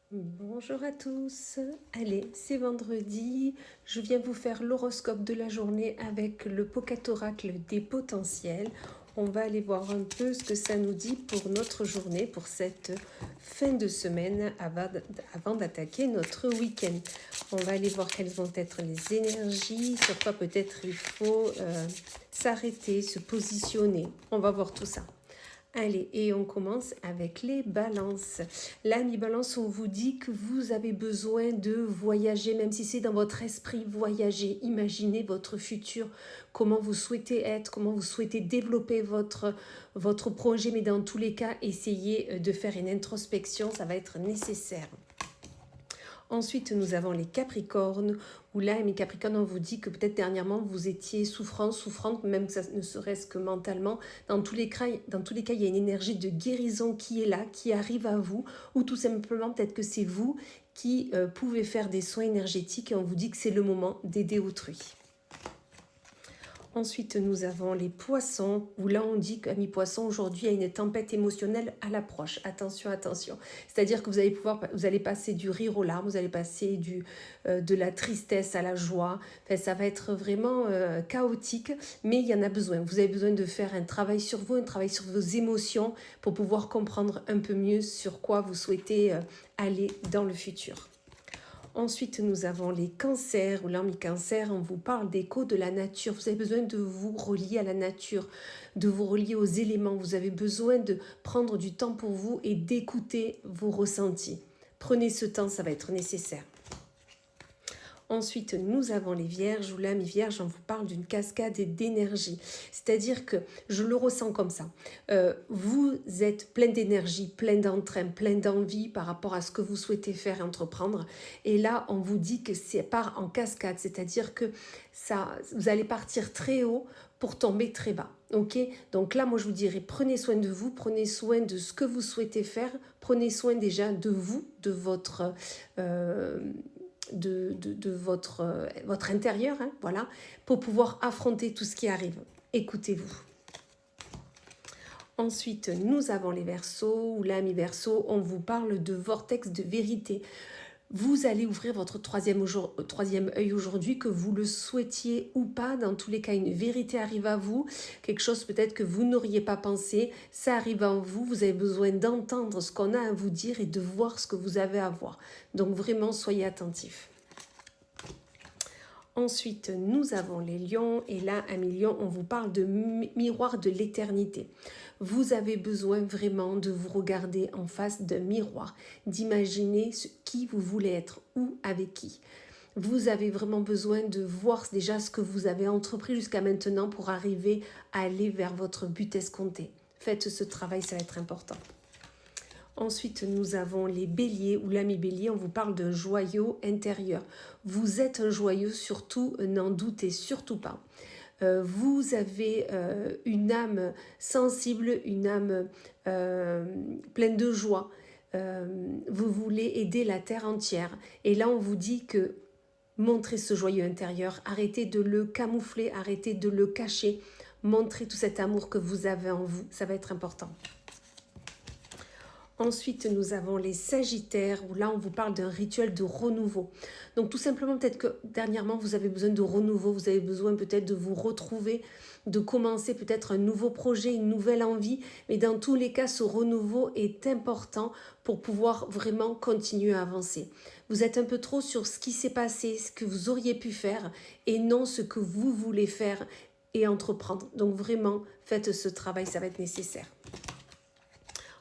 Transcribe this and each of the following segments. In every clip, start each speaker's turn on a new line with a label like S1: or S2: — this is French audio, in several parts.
S1: Bonjour à tous, allez, c'est vendredi, je viens vous faire l'horoscope de la journée avec le Pocket Oracle des potentiels. On va aller voir un peu ce que ça nous dit pour notre journée, pour cette fin de semaine avant d'attaquer notre week-end. On va aller voir quelles vont être les énergies, sur quoi peut-être il faut s'arrêter, se positionner. On va voir tout ça. Allez, et on commence avec les balances. Là, les balances, on vous dit que vous avez besoin de voyager, même si c'est dans votre esprit, voyager. Imaginez votre futur, comment vous souhaitez être, comment vous souhaitez développer votre projet, mais dans tous les cas, essayez de faire une introspection, ça va être nécessaire. Ensuite, nous avons les Capricornes, où là, mes Capricornes, on vous dit que peut-être dernièrement, vous étiez souffrante, même que ça ne serait-ce que mentalement. Dans tous les cas, il y a une énergie de guérison qui est là, qui arrive à vous, ou tout simplement, peut-être que c'est vous qui pouvez faire des soins énergétiques et on vous dit que c'est le moment d'aider autrui. Ensuite, nous avons les poissons, où là on dit qu'à mi-poisson, aujourd'hui, il y a une tempête émotionnelle à l'approche. Attention, attention. C'est-à-dire que vous allez passer du rire aux larmes, vous allez passer de la tristesse à la joie. Enfin, ça va être vraiment chaotique, mais il y en a besoin. Vous avez besoin de faire un travail sur vous, un travail sur vos émotions pour pouvoir comprendre un peu mieux sur quoi vous souhaitez aller dans le futur. Ensuite, nous avons les cancers, ou cancer, on vous parle d'écho de la nature. Vous avez besoin de vous relier à la nature, de vous relier aux éléments. Vous avez besoin de prendre du temps pour vous et d'écouter vos ressentis. Prenez ce temps, ça va être nécessaire. Ensuite, nous avons les vierges, où là, mes vierges, on vous parle d'une cascade d'énergie. C'est-à-dire que je le ressens comme ça. Vous êtes plein d'énergie, plein d'entrain, plein d'envie par rapport à ce que vous souhaitez faire et entreprendre. Et là, on vous dit que c'est part en cascade, c'est-à-dire que vous allez partir très haut pour tomber très bas. Ok, donc là, moi, je vous dirais, prenez soin de vous, prenez soin de ce que vous souhaitez faire, prenez soin déjà de vous, de votre... de votre intérieur, hein, voilà, pour pouvoir affronter tout ce qui arrive. Écoutez-vous. Ensuite, nous avons les Verseaux, ou là, mes Verseaux, on vous parle de vortex de vérité. Vous allez ouvrir votre troisième œil aujourd'hui, que vous le souhaitiez ou pas. Dans tous les cas, une vérité arrive à vous. Quelque chose peut-être que vous n'auriez pas pensé. Ça arrive en vous. Vous avez besoin d'entendre ce qu'on a à vous dire et de voir ce que vous avez à voir. Donc vraiment, soyez attentifs. Ensuite, nous avons les lions. Et là, à mes lions, on vous parle de miroir de l'éternité. Vous avez besoin vraiment de vous regarder en face d'un miroir, d'imaginer qui vous voulez être ou avec qui. Vous avez vraiment besoin de voir déjà ce que vous avez entrepris jusqu'à maintenant pour arriver à aller vers votre but escompté. Faites ce travail, ça va être important. Ensuite, nous avons les béliers, ou l'ami bélier, on vous parle d'un joyau intérieur. Vous êtes un joyau, surtout, n'en doutez surtout pas. Vous avez une âme sensible, une âme pleine de joie. Vous voulez aider la terre entière. Et là, on vous dit que montrez ce joyau intérieur, arrêtez de le camoufler, arrêtez de le cacher, montrez tout cet amour que vous avez en vous, ça va être important. Ensuite, nous avons les Sagittaires, où là, on vous parle d'un rituel de renouveau. Donc, tout simplement, peut-être que dernièrement, vous avez besoin de renouveau, vous avez besoin peut-être de vous retrouver, de commencer peut-être un nouveau projet, une nouvelle envie. Mais dans tous les cas, ce renouveau est important pour pouvoir vraiment continuer à avancer. Vous êtes un peu trop sur ce qui s'est passé, ce que vous auriez pu faire, et non ce que vous voulez faire et entreprendre. Donc, vraiment, faites ce travail, ça va être nécessaire.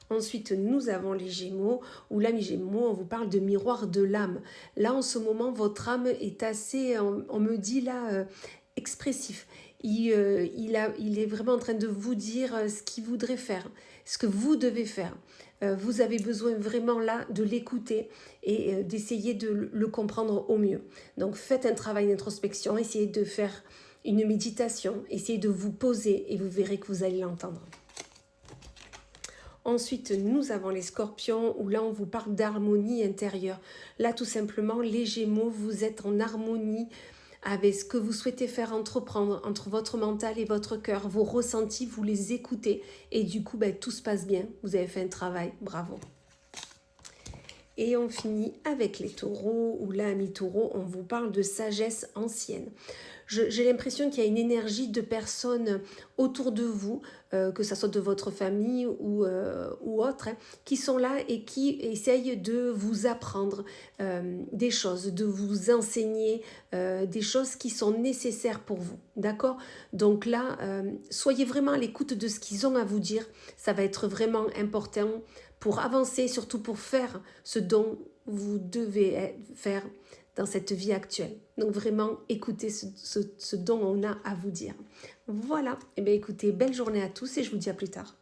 S1: Ensuite, nous avons les Gémeaux, où là, mes Gémeaux, on vous parle de miroir de l'âme. Là, en ce moment, votre âme est assez, on me dit là, expressif. Il est vraiment en train de vous dire ce qu'il voudrait faire, ce que vous devez faire. Vous avez besoin vraiment là de l'écouter et d'essayer de le comprendre au mieux. Donc, faites un travail d'introspection, essayez de faire une méditation, essayez de vous poser et vous verrez que vous allez l'entendre. Ensuite, nous avons les Scorpions, où là, on vous parle d'harmonie intérieure. Là, tout simplement, les Gémeaux, vous êtes en harmonie avec ce que vous souhaitez faire entreprendre, entre votre mental et votre cœur. Vos ressentis, vous les écoutez. Et du coup, tout se passe bien. Vous avez fait un travail. Bravo. Et on finit avec les taureaux, où là, amis taureaux, on vous parle de sagesse ancienne. J'ai l'impression qu'il y a une énergie de personnes autour de vous, que ce soit de votre famille ou autre, hein, qui sont là et qui essayent de vous apprendre des choses, de vous enseigner des choses qui sont nécessaires pour vous. D'accord? Donc là, soyez vraiment à l'écoute de ce qu'ils ont à vous dire. Ça va être vraiment important pour avancer, surtout pour faire ce dont vous devez faire dans cette vie actuelle. Donc vraiment, écoutez ce dont on a à vous dire. Voilà. Eh bien écoutez, belle journée à tous et je vous dis à plus tard.